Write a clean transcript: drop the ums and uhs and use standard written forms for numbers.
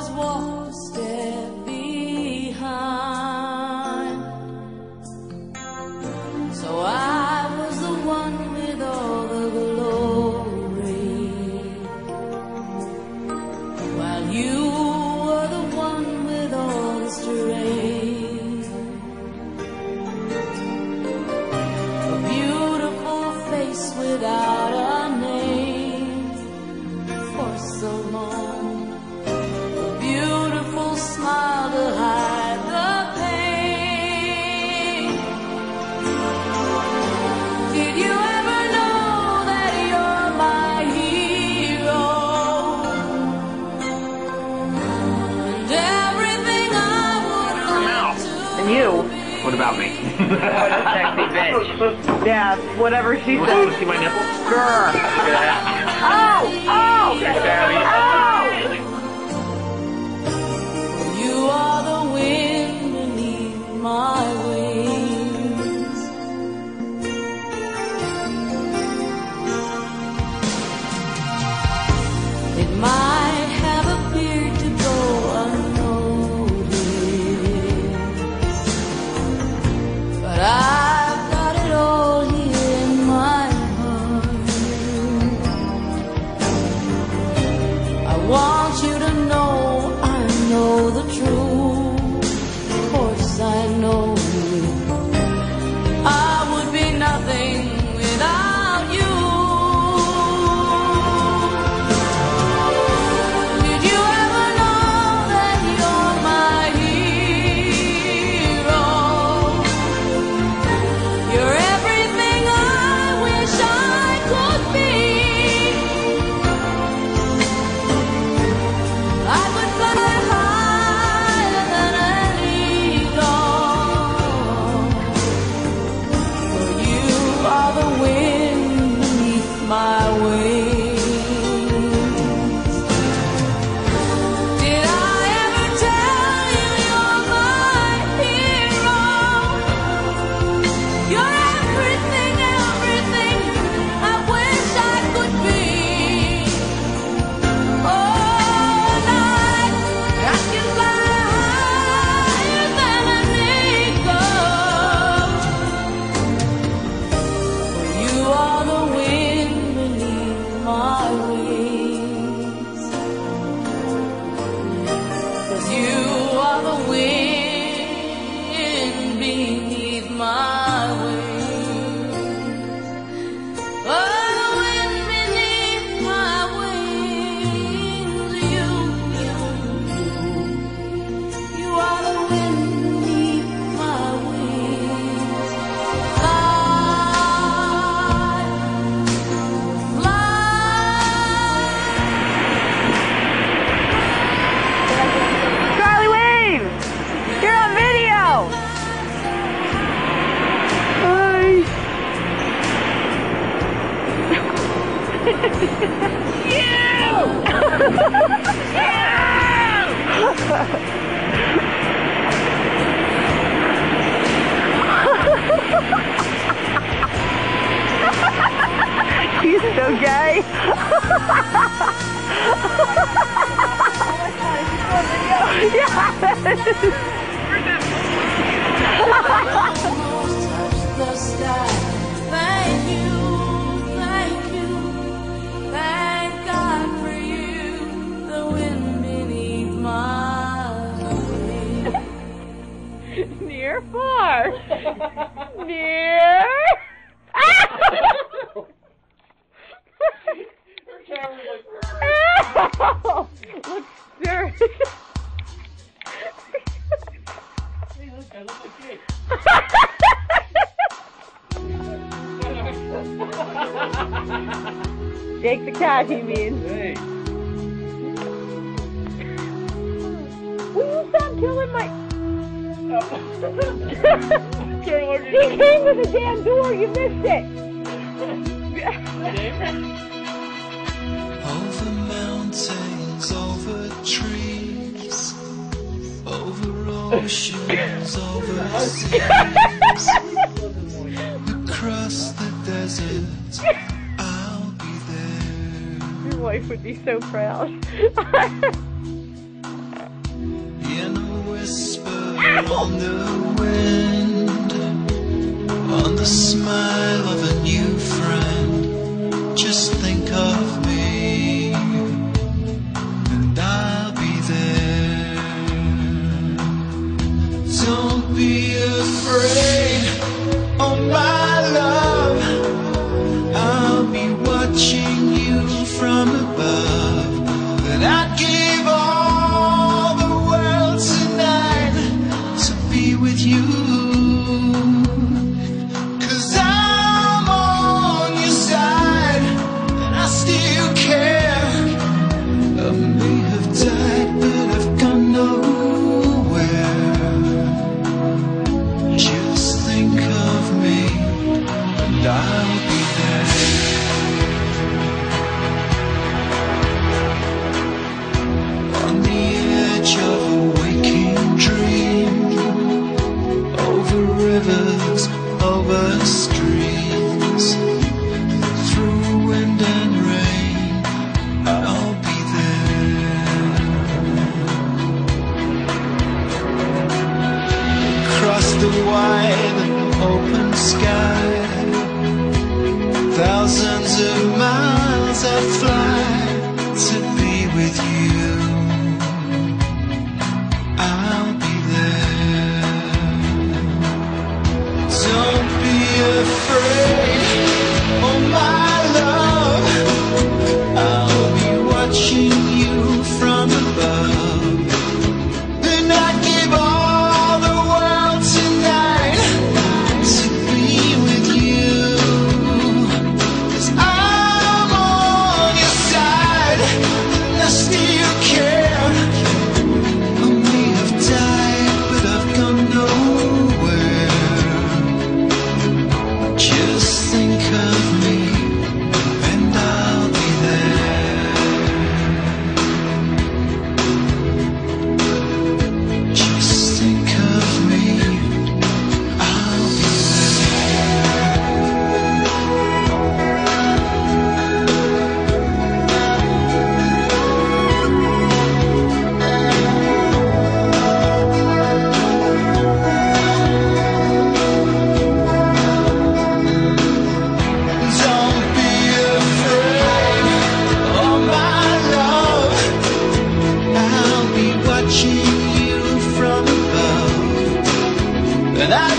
always walk a step behind. So I was the one with all the glory, while you were the one with all the strength. A beautiful face without a name for so long. A beautiful smile to hide the pain. Did you ever know that you're my hero? And everything I would like to And you? What about me? What a sexy bitch. Yeah, whatever she You says. want to see my nipple? Grr. Yeah. Oh! Oh! Daddy. You are the wind beneath my wings. It might have appeared to go unnoticed, but I've got it all here in my heart. I want you to know I know the truth. Of course I know I would be nothing without you. Did you ever know that you're my hero? You're everything I wish I could be. I would fly higher than an eagle, for you are the wind beneath my wings. Did I ever tell you you're my hero? You're everything, everything I wish I could be. Oh, night, I can fly higher than an eagle. You are the wind beneath my wings. 'Cause you are the wind beneath my wings. Oh, the wind beneath my wings. You are the wind beneath my wings. Fly, Charlie, wave! You're on video! Hi! He's so gay. almost touched the sky. Thank you, thank God for you, the wind beneath my wings. Near far. Near. Look, sir. Hey, look, I look like you. Jake the cat, he means. Hey. Will you stop killing my... Carol, He came to the damn door, you missed it. Over mountains, over trees, over oceans, over seas, across the desert, I'll be there. Your wife would be so proud. on the wind, on the smile of a new friend. Just think of me, and I'll be there. Don't be afraid, oh my love, I'll be watching you from above. And I'd give all the world tonight to be with you, 'cause I'm on your side, and I still care. I may have died, but I've gone nowhere. Just think of me, and I'll be there. On the edge of a waking dream, over rivers, over streams, through wind and rain, I'll be there. Across the wide open sky, thousands of miles I fly to be with you. I'll be there. Don't be afraid, oh my love, I'll be watching you from above. And I'd give all the world tonight to be with you, 'cause I'm on your side, and I still care. I may have died, but I've gone nowhere. Just think of me, and I'll be there. Just think of me, I'll be Don't be afraid, oh my love, I'll be watching you from above, and I